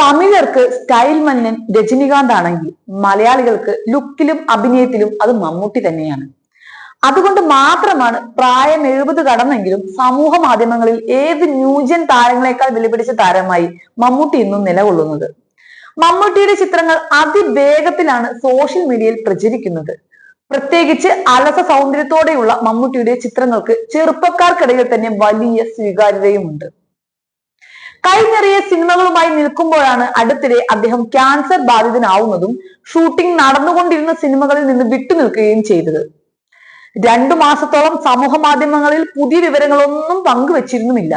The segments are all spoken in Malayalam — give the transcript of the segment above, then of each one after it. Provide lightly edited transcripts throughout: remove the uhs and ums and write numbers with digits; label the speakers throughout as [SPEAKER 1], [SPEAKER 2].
[SPEAKER 1] തമിഴർക്ക് സ്റ്റൈൽ മന്നൻ രജനികാന്ത് ആണെങ്കിൽ മലയാളികൾക്ക് ലുക്കിലും അഭിനയത്തിലും അത് മമ്മൂട്ടി തന്നെയാണ്. അതുകൊണ്ട് മാത്രമാണ് പ്രായം 70 കടന്നെങ്കിലും സമൂഹ മാധ്യമങ്ങളിൽ ഏത് ന്യൂജൻ താരങ്ങളെക്കാൾ വിലപിടിച്ച താരമായി മമ്മൂട്ടി ഇന്നും നിലകൊള്ളുന്നത്. മമ്മൂട്ടിയുടെ ചിത്രങ്ങൾ അതിവേഗത്തിലാണ് സോഷ്യൽ മീഡിയയിൽ പ്രചരിക്കുന്നത്. പ്രത്യേകിച്ച് അലസ സൗന്ദര്യത്തോടെയുള്ള മമ്മൂട്ടിയുടെ ചിത്രങ്ങൾക്ക് ചെറുപ്പക്കാർക്കിടയിൽ തന്നെ വലിയ സ്വീകാര്യതയുമുണ്ട്. കൈനിറിയ സിനിമകളുമായി നിൽക്കുമ്പോഴാണ് അടുത്തിടെ അദ്ദേഹം ക്യാൻസർ ബാധിതനാവുന്നതും ഷൂട്ടിംഗ് നടന്നുകൊണ്ടിരുന്ന സിനിമകളിൽ നിന്ന് വിട്ടുനിൽക്കുകയും ചെയ്തത്. 2 മാസത്തോളം സമൂഹ മാധ്യമങ്ങളിൽ പുതിയ വിവരങ്ങളൊന്നും പങ്കുവച്ചിരുന്നുമില്ല.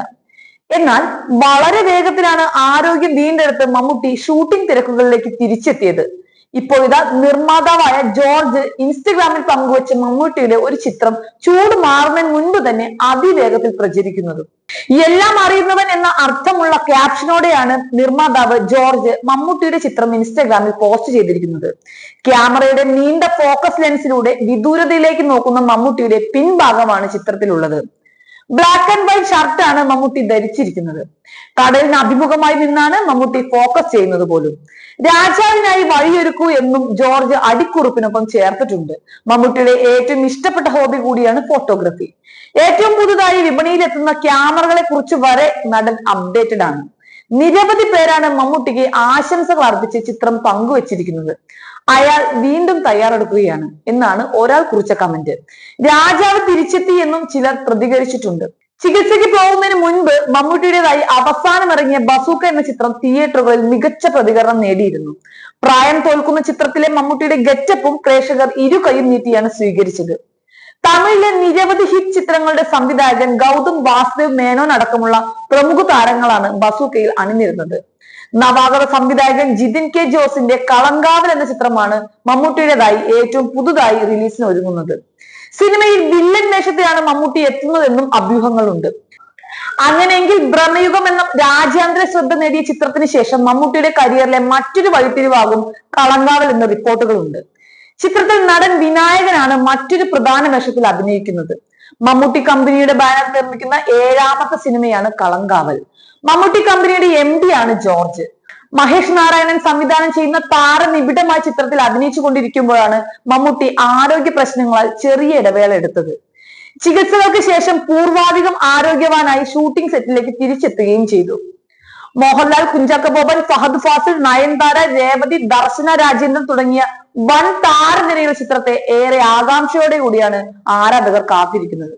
[SPEAKER 1] എന്നാൽ വളരെ വേഗത്തിലാണ് ആരോഗ്യം വീണ്ടെടുത്ത് മമ്മൂട്ടി ഷൂട്ടിംഗ് തിരക്കുകളിലേക്ക് തിരിച്ചെത്തിയത്. ഇപ്പോഴിതാ നിർമ്മാതാവായ ജോർജ് ഇൻസ്റ്റഗ്രാമിൽ പങ്കുവച്ച മമ്മൂട്ടിയുടെ ഒരു ചിത്രം ചൂട് മാറുന്നതിന് മുൻപ് തന്നെ അതിവേഗത്തിൽ പ്രചരിക്കുന്നത്. എല്ലാം അറിയുന്നവൻ എന്ന അർത്ഥമുള്ള ക്യാപ്ഷനോടെയാണ് നിർമ്മാതാവ് ജോർജ് മമ്മൂട്ടിയുടെ ചിത്രം ഇൻസ്റ്റഗ്രാമിൽ പോസ്റ്റ് ചെയ്തിരിക്കുന്നത്. ക്യാമറയുടെ നീണ്ട ഫോക്കസ് ലെൻസിലൂടെ വിദൂരതയിലേക്ക് നോക്കുന്ന മമ്മൂട്ടിയുടെ പിൻഭാഗമാണ് ചിത്രത്തിലുള്ളത്. ബ്ലാക്ക് ആൻഡ് വൈറ്റ് ഷർട്ടാണ് മമ്മൂട്ടി ധരിച്ചിരിക്കുന്നത്. കടലിന് അഭിമുഖമായി നിന്നാണ് മമ്മൂട്ടി ഫോക്കസ് ചെയ്യുന്നത് പോലും. രാജാവിനായി വഴിയൊരുക്കൂ എന്നും ജോർജ് അടിക്കുറിപ്പിനൊപ്പം ചേർത്തിട്ടുണ്ട്. മമ്മൂട്ടിയുടെ ഏറ്റവും ഇഷ്ടപ്പെട്ട ഹോബി കൂടിയാണ് ഫോട്ടോഗ്രാഫി. ഏറ്റവും പുതുതായി വിപണിയിലെത്തുന്ന ക്യാമറകളെ കുറിച്ച് വരെ നടൻ അപ്ഡേറ്റഡ് ആണ്. നിരവധി പേരാണ് മമ്മൂട്ടിക്ക് ആശംസകൾ അർപ്പിച്ച് ചിത്രം പങ്കുവച്ചിരിക്കുന്നത്. അയാൾ വീണ്ടും തയ്യാറെടുക്കുകയാണ് എന്നാണ് ഒരാൾ കുറിച്ച കമന്റ്. രാജാവ് തിരിച്ചെത്തി എന്നും ചിലർ പ്രതികരിച്ചിട്ടുണ്ട്. ചികിത്സയ്ക്ക് പോകുന്നതിന് മുൻപ് മമ്മൂട്ടിയുടേതായി അവസാനം ഇറങ്ങിയ ബസൂക്ക എന്ന ചിത്രം തിയേറ്ററുകളിൽ മികച്ച പ്രതികരണം നേടിയിരുന്നു. പ്രായം തോൽക്കുന്ന ചിത്രത്തിലെ മമ്മൂട്ടിയുടെ ഗെറ്റപ്പും പ്രേക്ഷകർ ഇരുകൈയും നീട്ടിയാണ് സ്വീകരിച്ചത്. തമിഴിലെ നിരവധി ഹിറ്റ് ചിത്രങ്ങളുടെ സംവിധായകൻ ഗൗതം വാസുദേവ് മേനോൻ അടക്കമുള്ള പ്രമുഖ താരങ്ങളാണ് ബസൂക്കയിൽ അണിനിരുന്നത്. നവാഗത സംവിധായകൻ ജിതിൻ കെ ജോസിന്റെ കളങ്കാവൽ എന്ന ചിത്രമാണ് മമ്മൂട്ടിയുടേതായി ഏറ്റവും പുതുതായി റിലീസിന് ഒരുങ്ങുന്നത്. സിനിമയിൽ വില്ലൻ വേഷത്തിലാണ് മമ്മൂട്ടി എത്തുന്നതെന്നും അഭ്യൂഹങ്ങളുണ്ട്. അങ്ങനെയെങ്കിൽ ഭ്രമയുഗം എന്ന രാജ്യാന്തര ശ്രദ്ധ നേടിയ ചിത്രത്തിന് ശേഷം മമ്മൂട്ടിയുടെ കരിയറിലെ മറ്റൊരു വഴിത്തിരിവാകും കളങ്കാവൽ എന്ന റിപ്പോർട്ടുകളുണ്ട്. ചിത്രത്തിൽ നടൻ വിനായകനാണ് മറ്റൊരു പ്രധാന വേഷത്തിൽ അഭിനയിക്കുന്നത്. മമ്മൂട്ടി കമ്പനിയുടെ ബാനർ നിർമ്മിക്കുന്ന 7ാമത്തെ സിനിമയാണ് കളങ്കാവൽ. മമ്മൂട്ടി കമ്പനിയുടെ MD ആണ് ജോർജ്. മഹേഷ് നാരായണൻ സംവിധാനം ചെയ്യുന്ന താരനിബിഡമായ ചിത്രത്തിൽ അഭിനയിച്ചു കൊണ്ടിരിക്കുമ്പോഴാണ് മമ്മൂട്ടി ആരോഗ്യ പ്രശ്നങ്ങളാൽ ചെറിയ ഇടവേള എടുത്തത്. ചികിത്സകൾക്ക് ശേഷം പൂർവാധികം ആരോഗ്യവാനായി ഷൂട്ടിംഗ് സെറ്റിലേക്ക് തിരിച്ചെത്തുകയും ചെയ്തു. മോഹൻലാൽ, കുഞ്ചാക്ക ബോബൻ, ഫഹദ് ഫാസിൽ, നയൻതാര, രേവതി, ദർശന രാജേന്ദ്രൻ തുടങ്ങിയ വൻ താരനിരയുള്ള ചിത്രത്തെ ഏറെ ആകാംക്ഷയോടെ കൂടിയാണ് ആരാധകർ കാത്തിരിക്കുന്നത്.